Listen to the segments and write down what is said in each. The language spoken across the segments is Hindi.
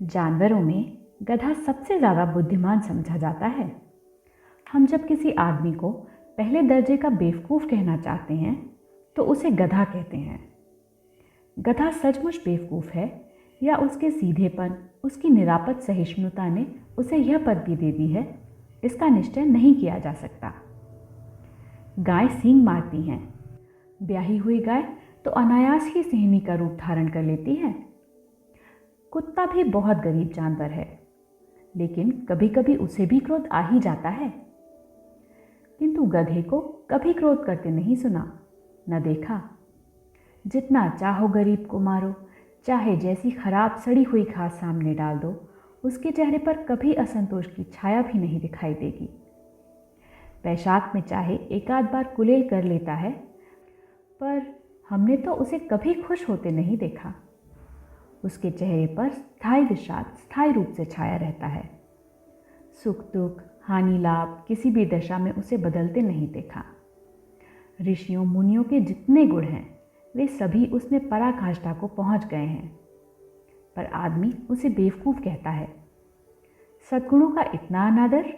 जानवरों में गधा सबसे ज़्यादा बुद्धिमान समझा जाता है। हम जब किसी आदमी को पहले दर्जे का बेवकूफ़ कहना चाहते हैं तो उसे गधा कहते हैं। गधा सचमुच बेवकूफ़ है या उसके सीधेपन, उसकी निरापद सहिष्णुता ने उसे यह पदवी दे दी है, इसका निश्चय नहीं किया जा सकता। गाय सींग मारती हैं। ब्याही हुई गाय तो अनायास ही सिंहनी का रूप धारण कर लेती है। कुत्ता भी बहुत गरीब जानवर है, लेकिन कभी कभी उसे भी क्रोध आ ही जाता है। किंतु गधे को कभी क्रोध करते नहीं सुना, न देखा। जितना चाहो गरीब को मारो, चाहे जैसी खराब सड़ी हुई घास सामने डाल दो, उसके चेहरे पर कभी असंतोष की छाया भी नहीं दिखाई देगी। पेशाब में चाहे एक आध बार कुलेल कर लेता है, पर हमने तो उसे कभी खुश होते नहीं देखा। उसके चेहरे पर स्थायी विषाद स्थायी रूप से छाया रहता है। सुख दुख, हानि लाभ किसी भी दशा में उसे बदलते नहीं देखा। ऋषियों मुनियों के जितने गुण हैं वे सभी उसमें पराकाष्ठा को पहुंच गए हैं, पर आदमी उसे बेवकूफ़ कहता है। सद्गुणों का इतना अनादर।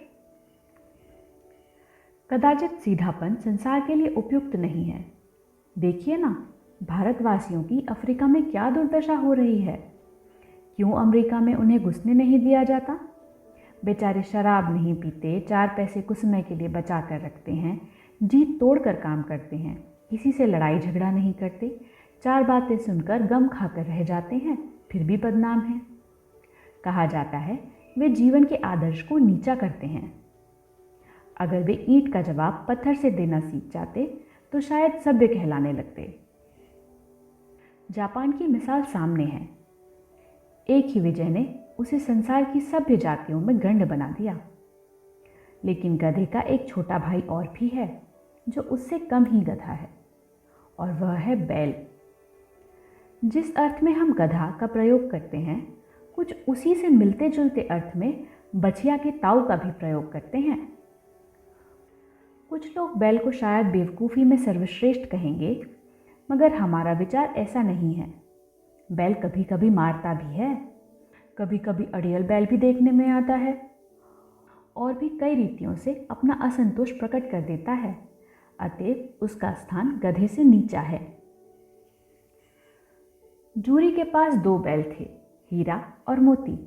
कदाचित सीधापन संसार के लिए उपयुक्त नहीं है। देखिए ना, भारतवासियों की अफ्रीका में क्या दुर्दशा हो रही है। क्यों अमेरिका में उन्हें घुसने नहीं दिया जाता? बेचारे शराब नहीं पीते, 4 पैसे कुछ समय के लिए बचा कर रखते हैं, जी तोड़ कर काम करते हैं, किसी से लड़ाई झगड़ा नहीं करते, 4 बातें सुनकर गम खाकर रह जाते हैं, फिर भी बदनाम हैं। कहा जाता है वे जीवन के आदर्श को नीचा करते हैं। अगर वे ईंट का जवाब पत्थर से देना सीख जाते तो शायद सभ्य कहलाने लगते। जापान की मिसाल सामने है। एक ही विजय ने उसे संसार की सभ्य जातियों में गंड बना दिया। लेकिन गधे का एक छोटा भाई और भी है जो उससे कम ही गधा है, और वह है बैल। जिस अर्थ में हम गधा का प्रयोग करते हैं, कुछ उसी से मिलते जुलते अर्थ में बछिया के ताऊ का भी प्रयोग करते हैं। कुछ लोग बैल को शायद बेवकूफ़ी में सर्वश्रेष्ठ कहेंगे, मगर हमारा विचार ऐसा नहीं है। बैल कभी कभी मारता भी है, कभी कभी अड़ियल बैल भी देखने में आता है, और भी कई रीतियों से अपना असंतोष प्रकट कर देता है। अतएव उसका स्थान गधे से नीचा है। जूरी के पास 2 बैल थे, हीरा और मोती।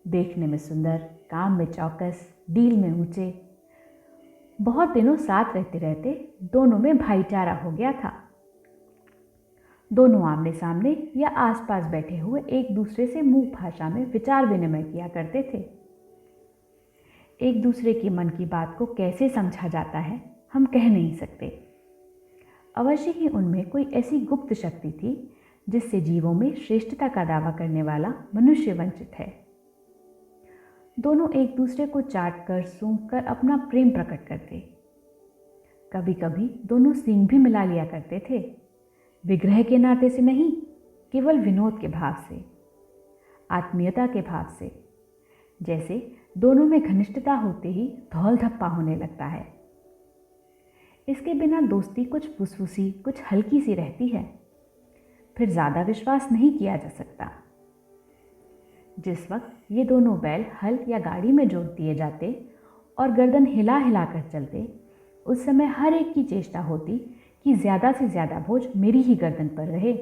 देखने में सुंदर, काम में चौकस, डील में ऊंचे। बहुत दिनों साथ रहते रहते दोनों में भाईचारा हो गया था। दोनों आमने सामने या आसपास बैठे हुए एक दूसरे से मुंह भाषा में विचार विनिमय किया करते थे। एक दूसरे के मन की बात को कैसे समझा जाता है हम कह नहीं सकते। अवश्य ही उनमें कोई ऐसी गुप्त शक्ति थी जिससे जीवों में श्रेष्ठता का दावा करने वाला मनुष्य वंचित है। दोनों एक दूसरे को चाट कर सूंघ कर अपना प्रेम प्रकट करते। कभी कभी दोनों सींग भी मिला लिया करते थे, विग्रह के नाते से नहीं, केवल विनोद के भाव से, आत्मीयता के भाव से। जैसे दोनों में घनिष्ठता होते ही धौल धप्पा होने लगता है। इसके बिना दोस्ती कुछ फुसफुसी, कुछ हल्की सी रहती है, फिर ज़्यादा विश्वास नहीं किया जा सकता। जिस वक्त ये दोनों बैल हल या गाड़ी में जोत दिए जाते और गर्दन हिला हिला कर चलते, उस समय हर एक की चेष्टा होती कि ज़्यादा से ज़्यादा बोझ मेरी ही गर्दन पर रहे।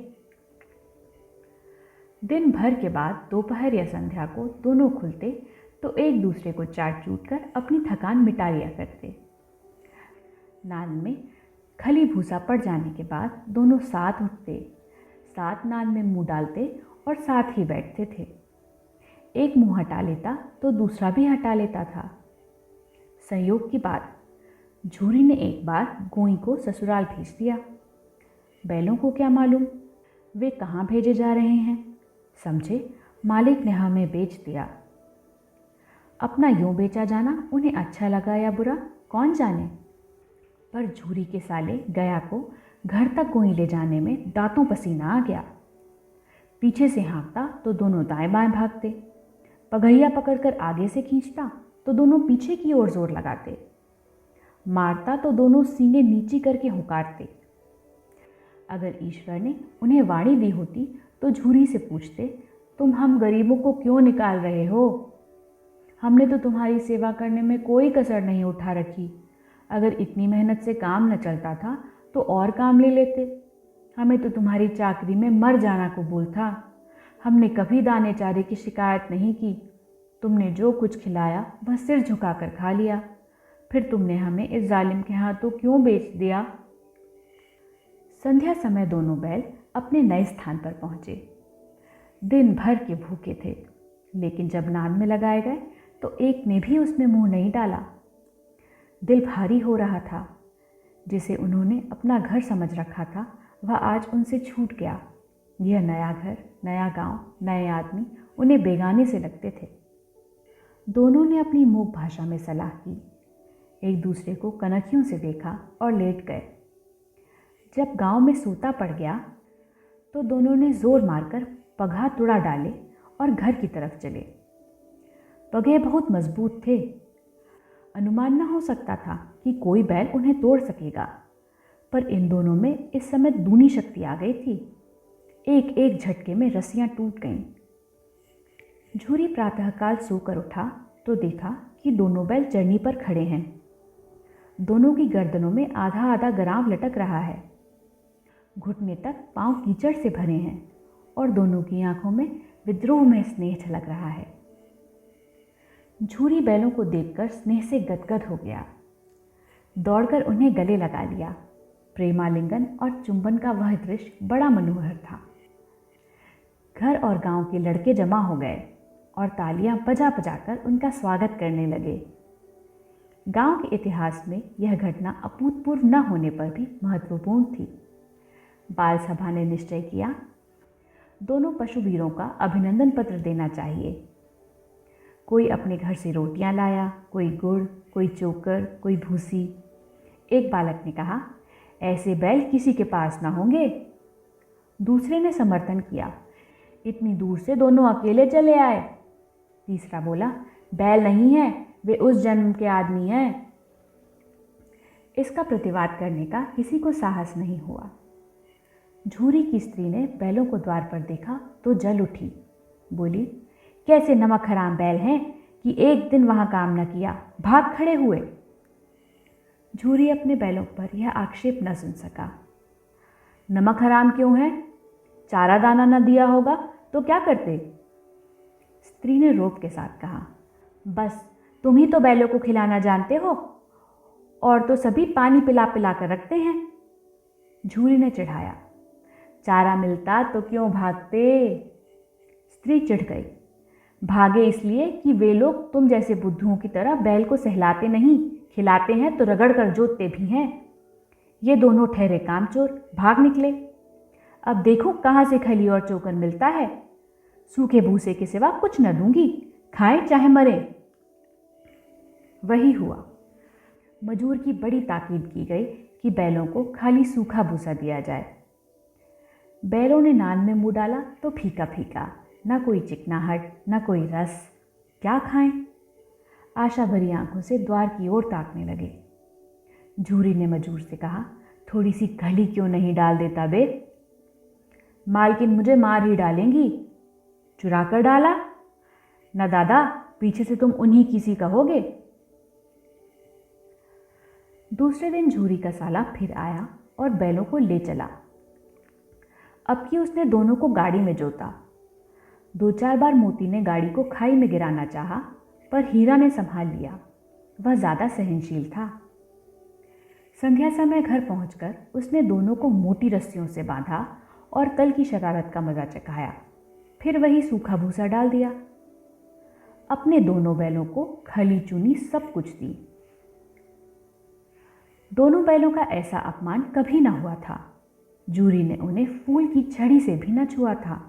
दिन भर के बाद दोपहर या संध्या को दोनों खुलते तो एक दूसरे को चाट चूट कर अपनी थकान मिटा लिया करते। नाद में खली भूसा पड़ जाने के बाद दोनों साथ उठते, साथ नाद में मुंह डालते और साथ ही बैठते थे। एक मुंह हटा लेता तो दूसरा भी हटा लेता था। संयोग की बात, झूरी ने एक बार गोई को ससुराल भेज दिया। बैलों को क्या मालूम वे कहाँ भेजे जा रहे हैं। समझे मालिक ने हमें बेच दिया। अपना यूं बेचा जाना उन्हें अच्छा लगा या बुरा कौन जाने, पर झूरी के साले गया को घर तक गोई ले जाने में दांतों पसीना आ गया। पीछे से हाँकता तो दोनों दाएं बाएं भागते, पगहिया पकड़कर आगे से खींचता तो दोनों पीछे की ओर जोर लगाते, मारता तो दोनों सीने नीची करके हुकारते। अगर ईश्वर ने उन्हें वाणी दी होती तो झूरी से पूछते, तुम हम गरीबों को क्यों निकाल रहे हो? हमने तो तुम्हारी सेवा करने में कोई कसर नहीं उठा रखी। अगर इतनी मेहनत से काम न चलता था तो और काम ले लेते। हमें तो तुम्हारी चाकरी में मर जाना कबूल था। हमने कभी दाने चारे की शिकायत नहीं की। तुमने जो कुछ खिलाया वह सिर झुकाकर खा लिया। फिर तुमने हमें इस जालिम के हाथों क्यों बेच दिया? संध्या समय दोनों बैल अपने नए स्थान पर पहुंचे। दिन भर के भूखे थे, लेकिन जब नाद में लगाए गए तो एक ने भी उसमें मुंह नहीं डाला। दिल भारी हो रहा था। जिसे उन्होंने अपना घर समझ रखा था वह आज उनसे छूट गया। यह नया घर, नया गांव, नए आदमी उन्हें बेगाने से लगते थे। दोनों ने अपनी मूक भाषा में सलाह की, एक दूसरे को कनखियों से देखा और लेट गए। जब गांव में सोता पड़ गया तो दोनों ने जोर मारकर पगहा तुड़ा डाले और घर की तरफ चले। पगहे बहुत मजबूत थे। अनुमान न हो सकता था कि कोई बैल उन्हें तोड़ सकेगा, पर इन दोनों में इस समय दूनी शक्ति आ गई थी। एक एक झटके में रस्सियां टूट गईं। झूरी प्रातःकाल सोकर उठा तो देखा कि दोनों बैल चरनी पर खड़े हैं। दोनों की गर्दनों में आधा आधा गराव लटक रहा है। घुटने तक पांव कीचड़ से भरे हैं और दोनों की आंखों में विद्रोह में स्नेह झलक रहा है। झूरी बैलों को देखकर स्नेह से गदगद हो गया। दौड़कर उन्हें गले लगा लिया। प्रेमालिंगन और चुंबन का वह दृश्य बड़ा मनोहर था। घर और गांव के लड़के जमा हो गए और तालियां बजा बजाकर उनका स्वागत करने लगे। गांव के इतिहास में यह घटना अभूतपूर्व न होने पर भी महत्वपूर्ण थी। बाल सभा ने निश्चय किया, दोनों पशुवीरों का अभिनंदन पत्र देना चाहिए। कोई अपने घर से रोटियां लाया, कोई गुड़, कोई चोकर, कोई भूसी। एक बालक ने कहा, ऐसे बैल किसी के पास ना होंगे। दूसरे ने समर्थन किया, इतनी दूर से दोनों अकेले चले आए। तीसरा बोला, बैल नहीं है, वे उस जन्म के आदमी हैं। इसका प्रतिवाद करने का किसी को साहस नहीं हुआ। झूरी की स्त्री ने बैलों को द्वार पर देखा तो जल उठी। बोली, कैसे नमक हराम बैल हैं कि एक दिन वहां काम न किया, भाग खड़े हुए। झूरी अपने बैलों पर यह आक्षेप न सुन सका। नमक हराम क्यों है? चारा दाना न दिया होगा तो क्या करते? स्त्री ने रोब के साथ कहा, बस तुम ही तो बैलों को खिलाना जानते हो, और तो सभी पानी पिला पिला कर रखते हैं। झूरी ने चिढ़ाया, चारा मिलता तो क्यों भागते? स्त्री चिढ़ गई, भागे इसलिए कि वे लोग तुम जैसे बुद्धुओं की तरह बैल को सहलाते नहीं, खिलाते हैं तो रगड़ कर जोतते भी हैं। ये दोनों ठहरे कामचोर भाग निकले। अब देखो कहाँ से खली और चोकर मिलता है। सूखे भूसे के सिवा कुछ न दूंगी, खाएं चाहे मरे। वही हुआ। मजूर की बड़ी ताकीद की गई कि बैलों को खाली सूखा भूसा दिया जाए। बैलों ने नान में मुंह डाला तो फीका फीका, ना कोई चिकनाहट, ना कोई रस। क्या खाएं? आशा भरी आंखों से द्वार की ओर ताकने लगे। झूरी ने मजूर से कहा, थोड़ी सी खली क्यों नहीं डाल देता बे? मालकिन मुझे मार ही डालेंगी। चुरा कर डाला? न दादा, पीछे से तुम उन्हीं किसी कहोगे। दूसरे दिन झूरी का साला फिर आया और बैलों को ले चला। अब की उसने दोनों को गाड़ी में जोता। 2-4 बार मोती ने गाड़ी को खाई में गिराना चाहा, पर हीरा ने संभाल लिया। वह ज्यादा सहनशील था। संध्या समय घर पहुंचकर उसने दोनों को मोटी रस्सियों से बांधा और कल की शरारत का मजा चखाया। फिर वही सूखा भूसा डाल दिया। अपने दोनों बैलों को खली चूनी सब कुछ दी। दोनों बैलों का ऐसा अपमान कभी न हुआ था। झूरी ने उन्हें फूल की छड़ी से भी न छुआ था।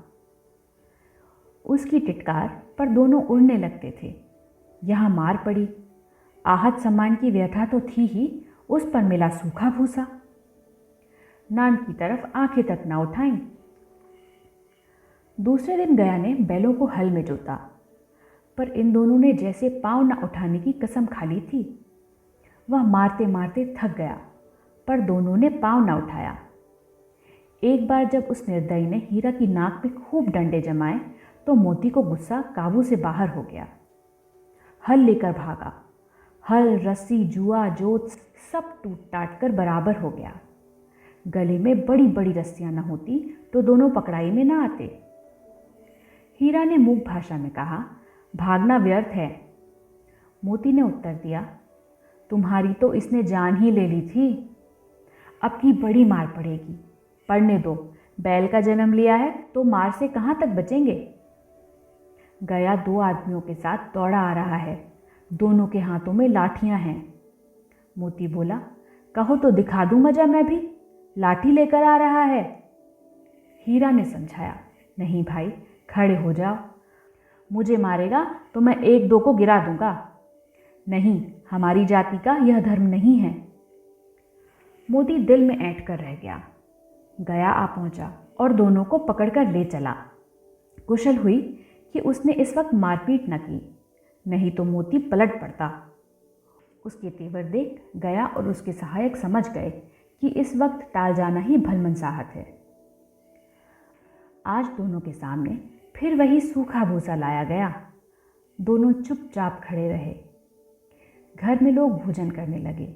उसकी टिटकार पर दोनों उड़ने लगते थे। यहाँ मार पड़ी। आहत सम्मान की व्यथा तो थी ही, उस पर मिला सूखा भूसा। नान की तरफ आंखें तक न उठाईं। दूसरे दिन गया ने बैलों को हल में जोता, पर इन दोनों ने जैसे पांव न उठाने की कसम खा ली थी। वह मारते मारते थक गया, पर दोनों ने पांव न उठाया। एक बार जब उस निर्दयी ने हीरा की नाक में खूब डंडे जमाए तो मोती को गुस्सा काबू से बाहर हो गया। हल लेकर भागा। हल, रस्सी, जुआ, जोत सब टूट टाट कर बराबर हो गया। गले में बड़ी बड़ी रस्सियां न होती तो दोनों पकड़ाई में न आते। हीरा ने मूक भाषा में कहा, भागना व्यर्थ है। मोती ने उत्तर दिया, तुम्हारी तो इसने जान ही ले ली थी, अब की बड़ी मार पड़ेगी। पड़ने दो, बैल का जन्म लिया है तो मार से कहाँ तक बचेंगे। गया 2 आदमियों के साथ दौड़ा आ रहा है, दोनों के हाथों में लाठियां हैं। मोती बोला, कहो तो दिखा दूं मजा मैं भी, लाठी लेकर आ रहा है। हीरा ने समझाया, नहीं भाई, खड़े हो जाओ, मुझे मारेगा तो मैं 1-2 को गिरा दूंगा। नहीं, हमारी जाति का यह धर्म नहीं है। मोती दिल में ऐंठ कर रह गया। गया आ पहुंचा और दोनों को पकड़कर ले चला। कुशल हुई कि उसने इस वक्त मारपीट न की, नहीं तो मोती पलट पड़ता। उसके तेवर देख गया और उसके सहायक समझ गए कि इस वक्त टाल जाना ही भलमनसाहत है। आज दोनों के सामने फिर वही सूखा भूसा लाया गया। दोनों चुपचाप खड़े रहे। घर में लोग भोजन करने लगे।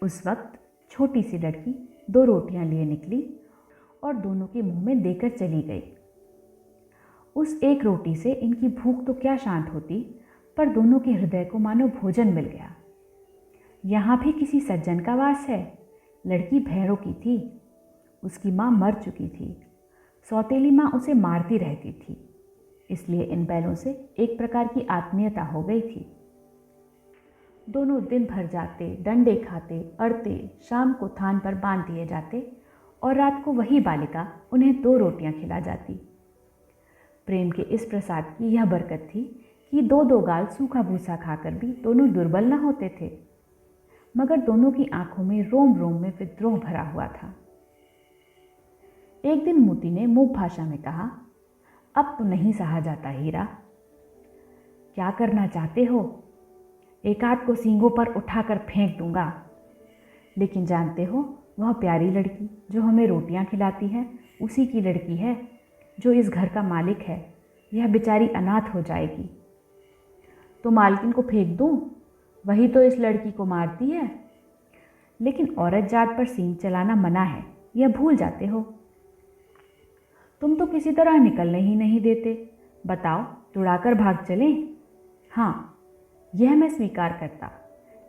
उस वक्त छोटी सी लड़की 2 रोटियां लिए निकली और दोनों के मुंह में देकर चली गई। उस एक रोटी से इनकी भूख तो क्या शांत होती, पर दोनों के हृदय को मानो भोजन मिल गया। यहाँ भी किसी सज्जन का वास है। लड़की भैरों की थी। उसकी माँ मर चुकी थी। सौतेली माँ उसे मारती रहती थी, इसलिए इन बैलों से एक प्रकार की आत्मीयता हो गई थी। दोनों दिन भर जाते, डंडे खाते, अड़ते, शाम को थान पर बांध दिए जाते और रात को वही बालिका उन्हें 2 रोटियां खिला जाती। प्रेम के इस प्रसाद की यह बरकत थी कि 2-2 गाल सूखा भूसा खाकर भी दोनों दुर्बल न होते थे, मगर दोनों की आंखों में रोम रोम में विद्रोह भरा हुआ था। एक दिन मोती ने मूक भाषा में कहा, अब तो नहीं सहा जाता हीरा। क्या करना चाहते हो? एक आध को सींगों पर उठाकर फेंक दूंगा। लेकिन जानते हो, वह प्यारी लड़की जो हमें रोटियां खिलाती है उसी की लड़की है जो इस घर का मालिक है। यह बेचारी अनाथ हो जाएगी। तो मालकिन को फेंक दूं? वही तो इस लड़की को मारती है। लेकिन औरत जात पर सींग चलाना मना है, यह भूल जाते हो। तुम तो किसी तरह निकलने ही नहीं देते। बताओ, तुड़ाकर भाग चलें? हाँ, यह मैं स्वीकार करता,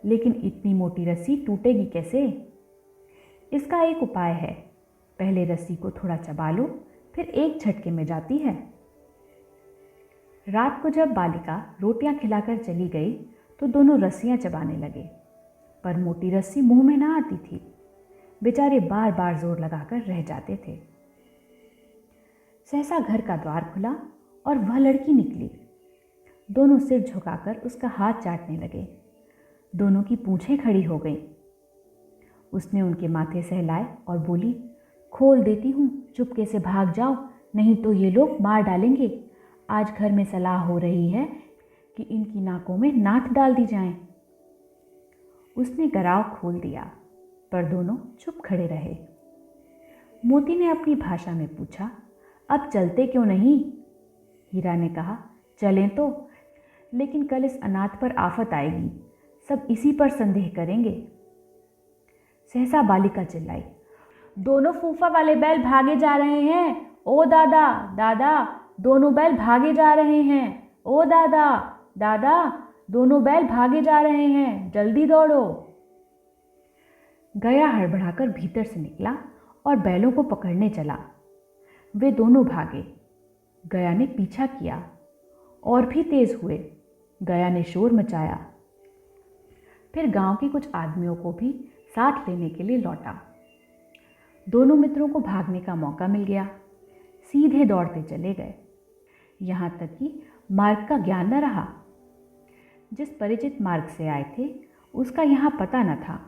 लेकिन इतनी मोटी रस्सी टूटेगी कैसे? इसका एक उपाय है। पहले रस्सी को थोड़ा चबा लो, फिर एक झटके में जाती है। रात को जब बालिका रोटियां खिलाकर चली गई तो दोनों रस्सियां चबाने लगे, पर मोटी रस्सी मुंह में ना आती थी। बेचारे बार बार जोर लगाकर रह जाते थे। सहसा घर का द्वार खुला और वह लड़की निकली। दोनों सिर झुकाकर उसका हाथ चाटने लगे। दोनों की पूंछें खड़ी हो गईं। उसने उनके माथे सहलाए और बोली, खोल देती हूँ, चुपके से भाग जाओ, नहीं तो ये लोग मार डालेंगे। आज घर में सलाह हो रही है कि इनकी नाकों में नाथ डाल दी जाए। उसने गराव खोल दिया, पर दोनों चुप खड़े रहे। मोती ने अपनी भाषा में पूछा, अब चलते क्यों नहीं? हीरा ने कहा, चलें तो, लेकिन कल इस अनाथ पर आफत आएगी, सब इसी पर संदेह करेंगे। सहसा बालिका चिल्लाई, दोनों फूफा वाले बैल भागे जा रहे हैं। ओ दादा, दादा, दोनों बैल भागे जा रहे हैं। ओ दादा, दादा, दोनों बैल भागे जा रहे हैं, जल्दी दौड़ो। गया हड़बड़ाकर भीतर से निकला और बैलों को पकड़ने चला। वे दोनों भागे। गया ने पीछा किया और भी तेज हुए। गया ने शोर मचाया। फिर गांव के कुछ आदमियों को भी साथ लेने के लिए लौटा। दोनों मित्रों को भागने का मौका मिल गया। सीधे दौड़ते चले गए, यहाँ तक कि मार्ग का ज्ञान न रहा। जिस परिचित मार्ग से आए थे उसका यहाँ पता न था।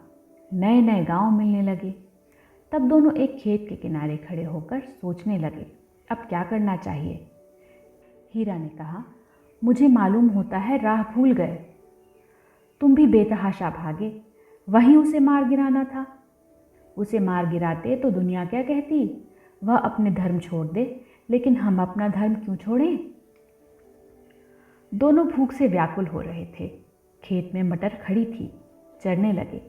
नए नए गांव मिलने लगे। तब दोनों एक खेत के किनारे खड़े होकर सोचने लगे, अब क्या करना चाहिए। हीरा ने कहा, मुझे मालूम होता है राह भूल गए। तुम भी बेतहाशा भागे, वहीं उसे मार गिराना था। उसे मार गिराते तो दुनिया क्या कहती? वह अपने धर्म छोड़ दे, लेकिन हम अपना धर्म क्यों छोड़ें? दोनों भूख से व्याकुल हो रहे थे। खेत में मटर खड़ी थी, चरने लगे।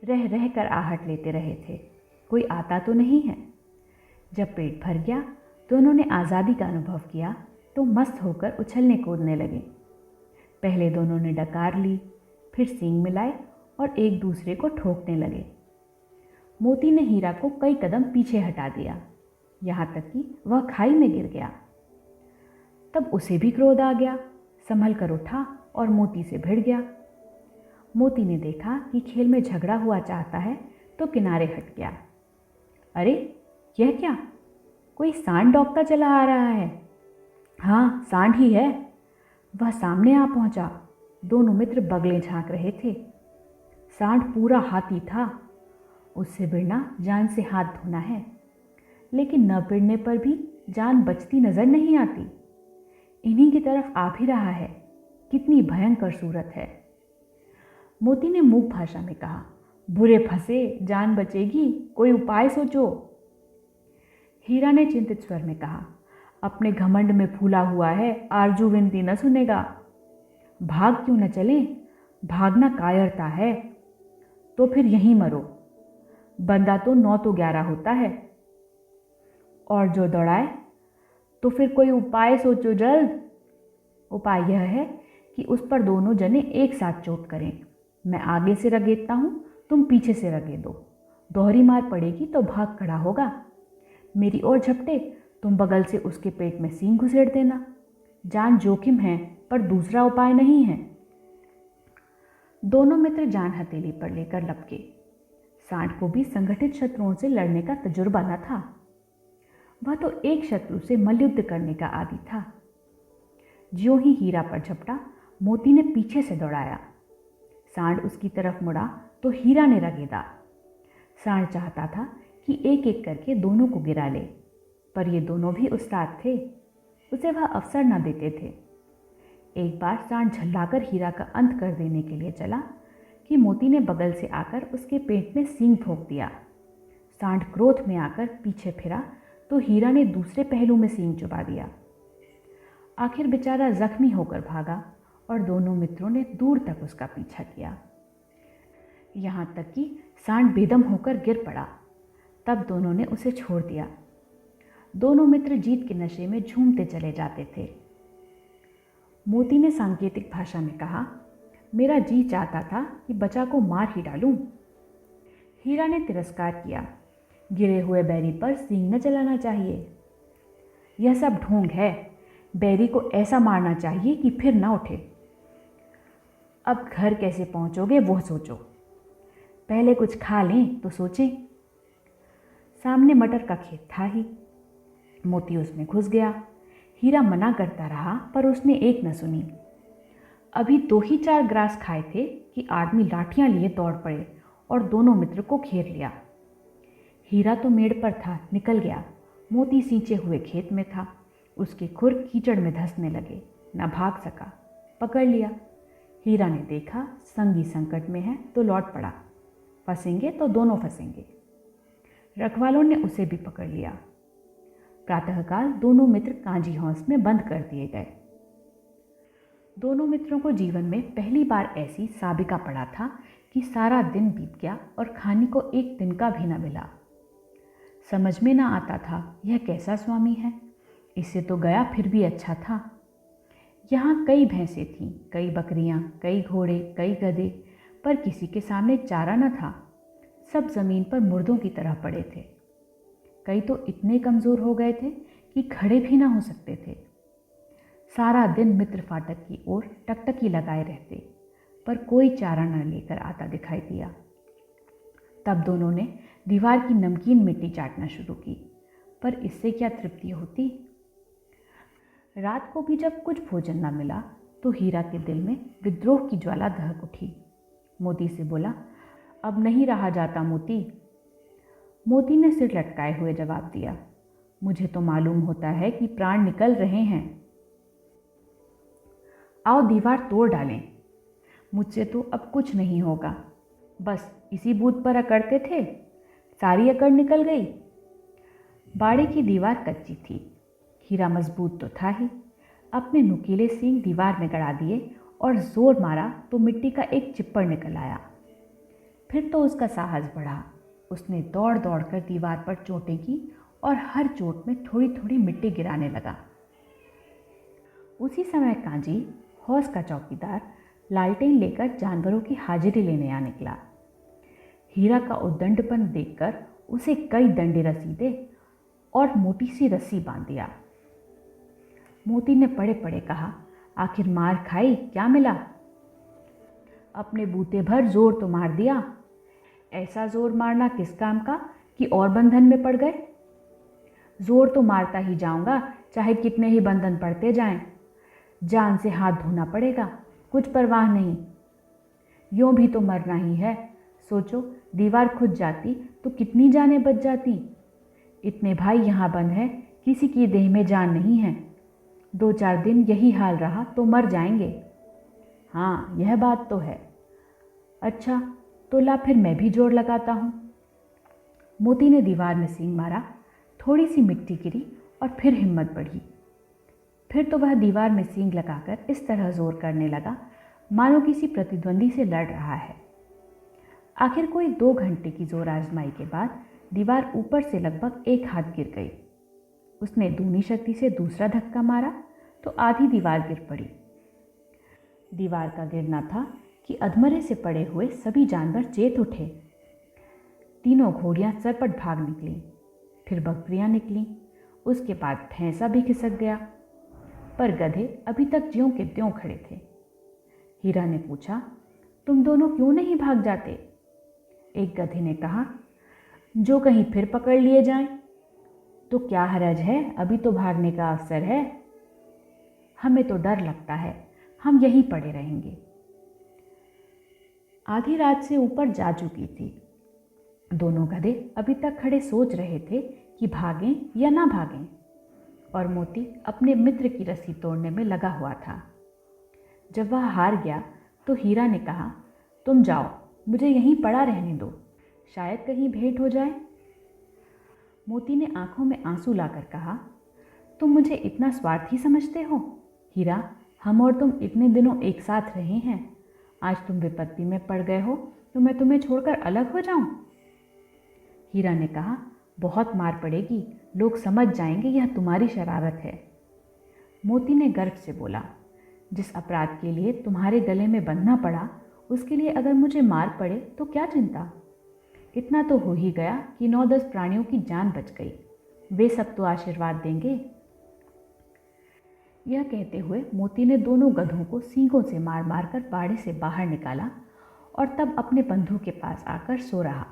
रह रह कर आहट लेते रहे थे, कोई आता तो नहीं है। जब पेट भर गया, दोनों ने आज़ादी का अनुभव किया तो मस्त होकर उछलने कूदने लगे। पहले दोनों ने डकार ली, फिर सींग मिलाए और एक दूसरे को ठोकने लगे। मोती ने हीरा को कई कदम पीछे हटा दिया, यहाँ तक कि वह खाई में गिर गया। तब उसे भी क्रोध आ गया, संभल कर उठा और मोती से भिड़ गया। मोती ने देखा कि खेल में झगड़ा हुआ चाहता है तो किनारे हट गया। अरे यह क्या, कोई सांड डॉगता चला आ रहा है। हाँ, सांड ही है। वह सामने आ पहुंचा। दोनों मित्र बगलें झांक रहे थे। सांड पूरा हाथी था। उससे भिड़ना जान से हाथ धोना है, लेकिन न भिड़ने पर भी जान बचती नजर नहीं आती। इन्हीं की तरफ आ भी रहा है। कितनी भयंकर सूरत है। मोती ने मूक भाषा में कहा, बुरे फंसे, जान बचेगी, कोई उपाय सोचो। हीरा ने चिंतित स्वर में कहा, अपने घमंड में फूला हुआ है, आरजू विनती न सुनेगा। भाग क्यों न चलें? भागना कायरता है। तो फिर यहीं मरो। बंदा तो 9 तो 11 होता है। और जो दौड़ाए, तो फिर कोई उपाय सोचो जल्द। उपाय यह है कि उस पर दोनों जने एक साथ चोट करें। मैं आगे से रगेदता हूँ, तुम पीछे से रगेदो। दोहरी मार पड़ेगी तो भाग खड़ा होगा। मेरी ओर झपटे, तुम बगल से उसके पेट में सींग घुसेड़ देना। जान जोखिम है, पर दूसरा उपाय नहीं है। दोनों मित्र जान हथेली पर लेकर लपके। सांड को भी संगठित शत्रुओं से लड़ने का तजुर्बा न था। वह तो एक शत्रु से मल्लयुद्ध करने का आदी था। ज्यों ही हीरा पर झपटा, मोती ने पीछे से दौड़ाया। सांड उसकी तरफ मुड़ा तो हीरा ने रगेदा। सांड चाहता था कि एक एक करके दोनों को गिरा ले, पर ये दोनों भी उस्ताद थे, उसे वह अवसर न देते थे। एक बार सांड झल्लाकर हीरा का अंत कर देने के लिए चला कि मोती ने बगल से आकर उसके पेट में सींग ठोक दिया। सांड क्रोध में आकर पीछे फिरा तो हीरा ने दूसरे पहलू में सींग चुबा दिया। आखिर बेचारा जख्मी होकर भागा और दोनों मित्रों ने दूर तक उसका पीछा किया, यहाँ तक कि सांड बेदम होकर गिर पड़ा। तब दोनों ने उसे छोड़ दिया। दोनों मित्र जीत के नशे में झूमते चले जाते थे। मोती ने सांकेतिक भाषा में कहा, मेरा जी चाहता था कि बचा को मार ही डालूं। हीरा ने तिरस्कार किया, गिरे हुए बैरी पर सींग न चलाना चाहिए। यह सब ढोंग है। बैरी को ऐसा मारना चाहिए कि फिर ना उठे। अब घर कैसे पहुंचोगे वो सोचो। पहले कुछ खा लें तो सोचें। सामने मटर का खेत था ही। मोती उसमें घुस गया। हीरा मना करता रहा, पर उसने एक न सुनी। अभी 2 ही 4 ग्रास खाए थे कि आदमी लाठियां लिए दौड़ पड़े और दोनों मित्र को घेर लिया। हीरा तो मेड़ पर था, निकल गया। मोती सींचे हुए खेत में था। उसके खुर कीचड़ में धंसने लगे, न भाग सका। पकड़ लिया। हीरा ने देखा संगी संकट में है तो लौट पड़ा। फंसेंगे तो दोनों फंसेंगे। रखवालों ने उसे भी पकड़ लिया। प्रातःकाल दोनों मित्र कांजी हौस में बंद कर दिए गए। दोनों मित्रों को जीवन में पहली बार ऐसी साबिका पड़ा था कि सारा दिन बीत गया और खाने को एक दिन का भी न मिला। समझ में ना आता था यह कैसा स्वामी है। इससे तो गया फिर भी अच्छा था। यहाँ कई भैंसें थीं, कई बकरियाँ, कई घोड़े, कई गधे, पर किसी के सामने चारा न था। सब जमीन पर मुर्दों की तरह पड़े थे। कई तो इतने कमज़ोर हो गए थे कि खड़े भी ना हो सकते थे। सारा दिन मित्र फाटक की ओर टकटकी लगाए रहते, पर कोई चारा न लेकर आता दिखाई दिया। तब दोनों ने दीवार की नमकीन मिट्टी चाटना शुरू की, पर इससे क्या तृप्ति होती। रात को भी जब कुछ भोजन न मिला तो हीरा के दिल में विद्रोह की ज्वाला दहक उठी। मोती से बोला, अब नहीं रहा जाता मोती। मोती ने सिर लटकाए हुए जवाब दिया, मुझे तो मालूम होता है कि प्राण निकल रहे हैं। आओ दीवार तोड़ डालें। मुझसे तो अब कुछ नहीं होगा। बस इसी बूथ पर अकड़ते थे, सारी अकड़ निकल गई। बाड़े की दीवार कच्ची थी। हीरा मजबूत तो था ही, अपने नुकीले सींग दीवार में गड़ा दिए और जोर मारा तो मिट्टी का एक चिप्पड़ निकल आया। फिर तो उसका साहस बढ़ा। उसने दौड़ दौड़ कर दीवार पर चोटें की और हर चोट में थोड़ी थोड़ी मिट्टी गिराने लगा। उसी समय कांजी, हौस का चौकीदार, लालटेन लेकर जानवरों की हाजिरी लेने आ निकला। हीरा का उद्दंडपन देखकर उसे कई डंडे रसीदे और मोटी सी रस्सी बांध दिया। मोती ने पड़े पड़े कहा, आखिर मार खाई, क्या मिला? अपने बूते भर जोर तो मार दिया। ऐसा जोर मारना किस काम का कि और बंधन में पड़ गए? जोर तो मारता ही जाऊंगा, चाहे कितने ही बंधन पड़ते जाएं। जान से हाथ धोना पड़ेगा, कुछ परवाह नहीं। यूं भी तो मरना ही है। सोचो, दीवार खुद जाती तो कितनी जानें बच जाती। इतने भाई यहाँ बंद है, किसी की देह में जान नहीं है। 2-4 दिन यही हाल रहा तो मर जाएंगे। हाँ, यह बात तो है। अच्छा, तो ला फिर मैं भी जोर लगाता हूँ। मोती ने दीवार में सींग मारा, थोड़ी सी मिट्टी गिरी और फिर हिम्मत बढ़ी। फिर तो वह दीवार में सींग लगाकर इस तरह जोर करने लगा मानो किसी प्रतिद्वंदी से लड़ रहा है। आखिर कोई 2 घंटे की जोर आजमाई के बाद दीवार ऊपर से लगभग 1 हाथ गिर गई। उसने दूनी शक्ति से दूसरा धक्का मारा तो आधी दीवार गिर पड़ी। दीवार का गिरना था कि अधमरे से पड़े हुए सभी जानवर चेत उठे। तीनों घोड़ियां सरपट भाग निकलीं, फिर बकरियां निकलीं, उसके बाद भैंसा भी खिसक गया, पर गधे अभी तक ज्यों के त्यों खड़े थे। हीरा ने पूछा, तुम दोनों क्यों नहीं भाग जाते? एक गधे ने कहा, जो कहीं फिर पकड़ लिए जाएं। तो क्या हरज है, अभी तो भागने का अवसर है। हमें तो डर लगता है, हम यहीं पड़े रहेंगे। आधी रात से ऊपर जा चुकी थी। दोनों गधे अभी तक खड़े सोच रहे थे कि भागें या ना भागें, और मोती अपने मित्र की रस्सी तोड़ने में लगा हुआ था। जब वह हार गया तो हीरा ने कहा, तुम जाओ, मुझे यहीं पड़ा रहने दो, शायद कहीं भेंट हो जाए। मोती ने आंखों में आंसू लाकर कहा, तुम मुझे इतना स्वार्थी समझते हो? हीरा, हम और तुम इतने दिनों एक साथ रहे हैं, आज तुम विपत्ति में पड़ गए हो तो मैं तुम्हें छोड़कर अलग हो जाऊं? हीरा ने कहा, बहुत मार पड़ेगी, लोग समझ जाएंगे यह तुम्हारी शरारत है। मोती ने गर्व से बोला, जिस अपराध के लिए तुम्हारे गले में बंधना पड़ा, उसके लिए अगर मुझे मार पड़े तो क्या चिंता। इतना तो हो ही गया कि 9-10 प्राणियों की जान बच गई, वे सब तो आशीर्वाद देंगे। यह कहते हुए मोती ने दोनों गधों को सींगों से मार मार कर बाड़े से बाहर निकाला और तब अपने बंधु के पास आकर सो रहा।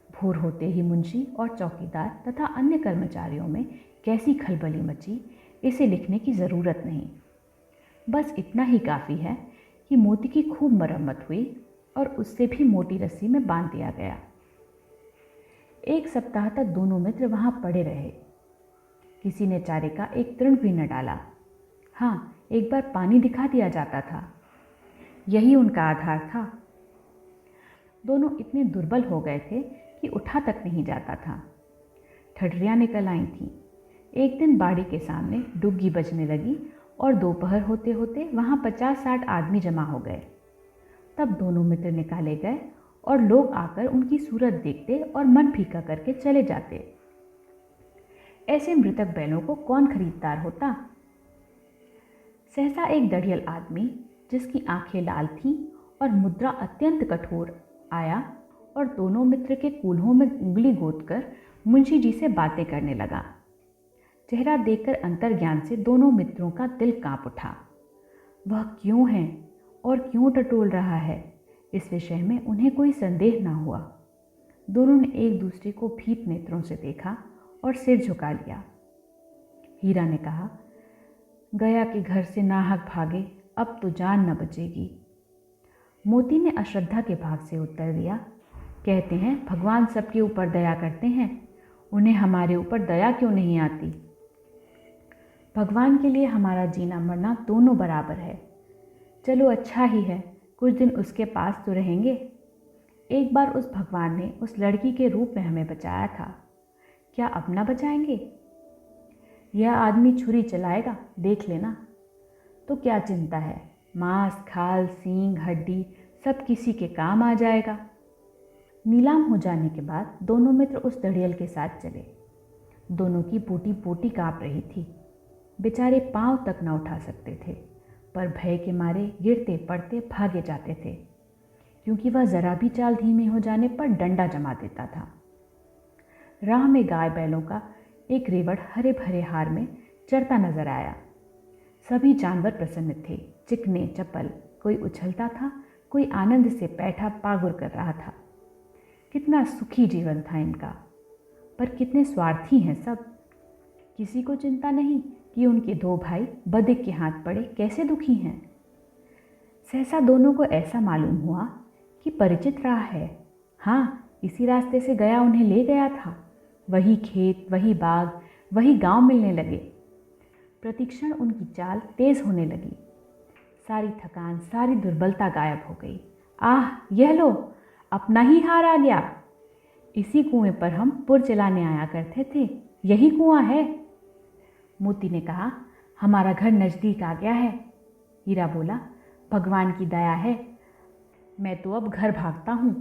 भोर होते ही मुंशी और चौकीदार तथा अन्य कर्मचारियों में कैसी खलबली मची, इसे लिखने की ज़रूरत नहीं। बस इतना ही काफ़ी है कि मोती की खूब मरम्मत हुई और उससे भी मोटी रस्सी में बांध दिया गया। 1 सप्ताह तक दोनों मित्र वहाँ पड़े रहे। किसी ने चारे का एक तृण भी न डाला। हाँ, एक बार पानी दिखा दिया जाता था, यही उनका आधार था। दोनों इतने दुर्बल हो गए थे कि उठा तक नहीं जाता था। ठठरियाँ निकल आई थीं। एक दिन बाड़ी के सामने डुग्गी बजने लगी और दोपहर होते होते वहाँ 50-60 आदमी जमा हो गए। तब दोनों मित्र निकाले गए और लोग आकर उनकी सूरत देखते और मन फीका करके चले जाते। ऐसे मृतक बैलों को कौन खरीददार होता। सहसा एक दढ़ियल आदमी, जिसकी आंखें लाल थीं और मुद्रा अत्यंत कठोर, आया और दोनों मित्र के कूल्हों में उंगली गोदकर मुंशी जी से बातें करने लगा। चेहरा देखकर अंतर्ज्ञान से दोनों मित्रों का दिल कांप उठा। वह क्यों है और क्यों टटोल रहा है, इस विषय में उन्हें कोई संदेह न हुआ। दोनों ने एक दूसरे को भीत नेत्रों से देखा और सिर झुका लिया। हीरा ने कहा, गया के घर से नाहक भागे, अब तो जान न बचेगी। मोती ने अश्रद्धा के भाव से उत्तर दिया, कहते हैं भगवान सबके ऊपर दया करते हैं, उन्हें हमारे ऊपर दया क्यों नहीं आती। भगवान के लिए हमारा जीना मरना दोनों बराबर है। चलो अच्छा ही है, कुछ दिन उसके पास तो रहेंगे। एक बार उस भगवान ने उस लड़की के रूप में हमें बचाया था, क्या अपना बचाएंगे? यह आदमी छुरी चलाएगा, देख लेना। तो क्या चिंता है, मांस, खाल, सींग, हड्डी सब किसी के काम आ जाएगा। नीलाम हो जाने के बाद दोनों मित्र उस दड़ियल के साथ चले। दोनों की पोटी पोटी काँप रही थी। बेचारे पांव तक न उठा सकते थे, पर भय के मारे गिरते पड़ते भागे जाते थे, क्योंकि वह जरा भी चाल धीमे हो जाने पर डंडा जमा देता था। राह में गाय बैलों का एक रेवड़ हरे भरे हार में चरता नजर आया। सभी जानवर प्रसन्न थे, चिकने चपल। कोई उछलता था, कोई आनंद से पैठा पागुर कर रहा था। कितना सुखी जीवन था इनका, पर कितने स्वार्थी हैं सब। किसी को चिंता नहीं कि उनके दो भाई बधिक के हाथ पड़े कैसे दुखी हैं। सहसा दोनों को ऐसा मालूम हुआ कि परिचित राह है। हाँ, इसी रास्ते से गया उन्हें ले गया था। वही खेत, वही बाग, वही गांव मिलने लगे। प्रतिक्षण उनकी चाल तेज होने लगी। सारी थकान, सारी दुर्बलता गायब हो गई। आह, यह लो, अपना ही हार आ गया। इसी कुएं पर हम पुर चलाने आया करते थे, यही कुआं है। मोती ने कहा, हमारा घर नज़दीक आ गया है। हीरा बोला, भगवान की दया है, मैं तो अब घर भागता हूँ।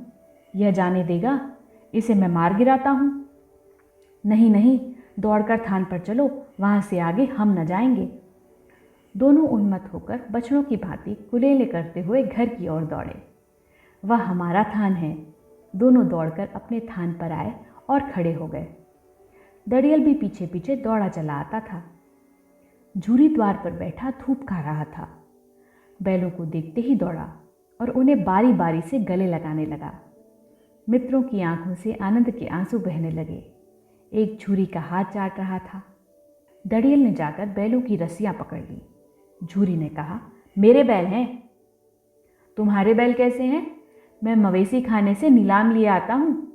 यह जाने देगा, इसे मैं मार गिराता हूँ। नहीं नहीं, दौड़कर थान पर चलो, वहाँ से आगे हम न जाएंगे। दोनों उन्मत्त होकर बछड़ों की भांति कुलेले करते हुए घर की ओर दौड़े। वह हमारा थान है। दोनों दौड़कर अपने थान पर आए और खड़े हो गए। दड़ियल भी पीछे पीछे दौड़ा चला आता था। झूरी द्वार पर बैठा धूप खा रहा था। बैलों को देखते ही दौड़ा और उन्हें बारी बारी से गले लगाने लगा। मित्रों की आंखों से आनंद के आंसू बहने लगे। एक झूरी का हाथ चाट रहा था। दड़ियल ने जाकर बैलों की रस्सियां पकड़ ली। झूरी ने कहा, मेरे बैल हैं। तुम्हारे बैल कैसे हैं? मैं मवेशी खाने से नीलाम लिए आता हूँ।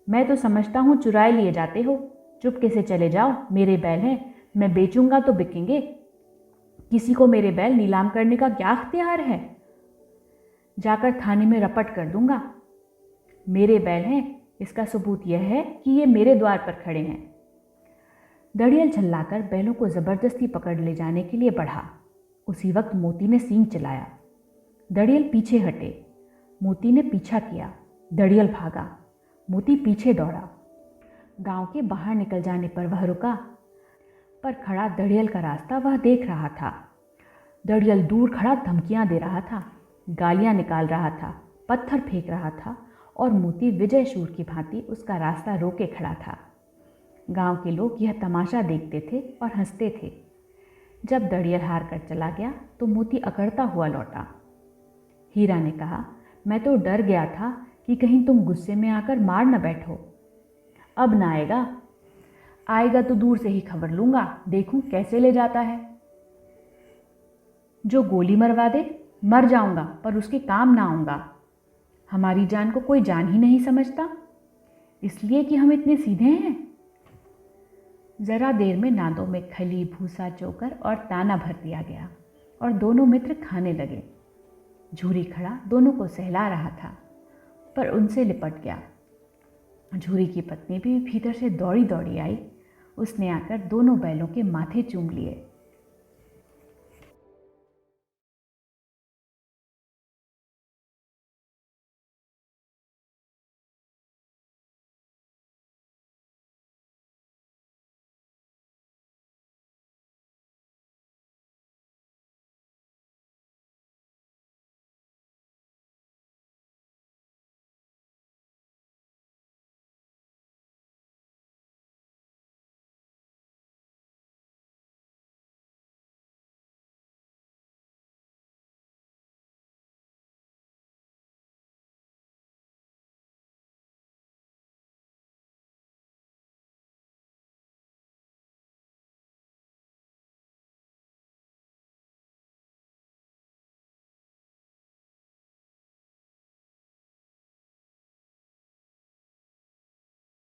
मैं तो समझता हूँ चुराए लिए जाते हो। चुपके से चले जाओ, मेरे बैल हैं, मैं बेचूंगा तो बिकेंगे। किसी को मेरे बैल नीलाम करने का क्या अख्तियार है? जाकर थाने में रपट कर दूंगा। मेरे बैल हैं, इसका सबूत यह है कि ये मेरे द्वार पर खड़े हैं। दड़ियल झल्लाकर बैलों को जबरदस्ती पकड़ ले जाने के लिए बढ़ा। उसी वक्त मोती ने सींग चलाया। दड़ियल पीछे हटे। मोती ने पीछा किया। दड़ियल भागा। मोती पीछे दौड़ा। गांव के बाहर निकल जाने पर वह रुका, पर खड़ा दड़ियल का रास्ता वह देख रहा था। दड़ियल दूर खड़ा धमकियां दे रहा था, गालियां निकाल रहा था, पत्थर फेंक रहा था और मोती विजय शूर की भांति उसका रास्ता रोके खड़ा था। गांव के लोग यह तमाशा देखते थे और हंसते थे। जब दड़ियल हार कर चला गया तो मोती अकड़ता हुआ लौटा। हीरा ने कहा, मैं तो डर गया था कि कहीं तुम गुस्से में आकर मार न बैठो। अब न आएगा। आएगा तो दूर से ही खबर लूंगा, देखूं कैसे ले जाता है। जो गोली मरवा दे, मर जाऊंगा पर उसके काम ना आऊंगा। हमारी जान को कोई जान ही नहीं समझता, इसलिए कि हम इतने सीधे हैं। जरा देर में नादों में खली, भूसा, चोकर और दाना भर दिया गया और दोनों मित्र खाने लगे। झूरी खड़ा दोनों को सहला रहा था, पर उनसे लिपट गया। झूरी की पत्नी भी भीतर से दौड़ी दौड़ी आई। उसने आकर दोनों बैलों के माथे चूम लिए।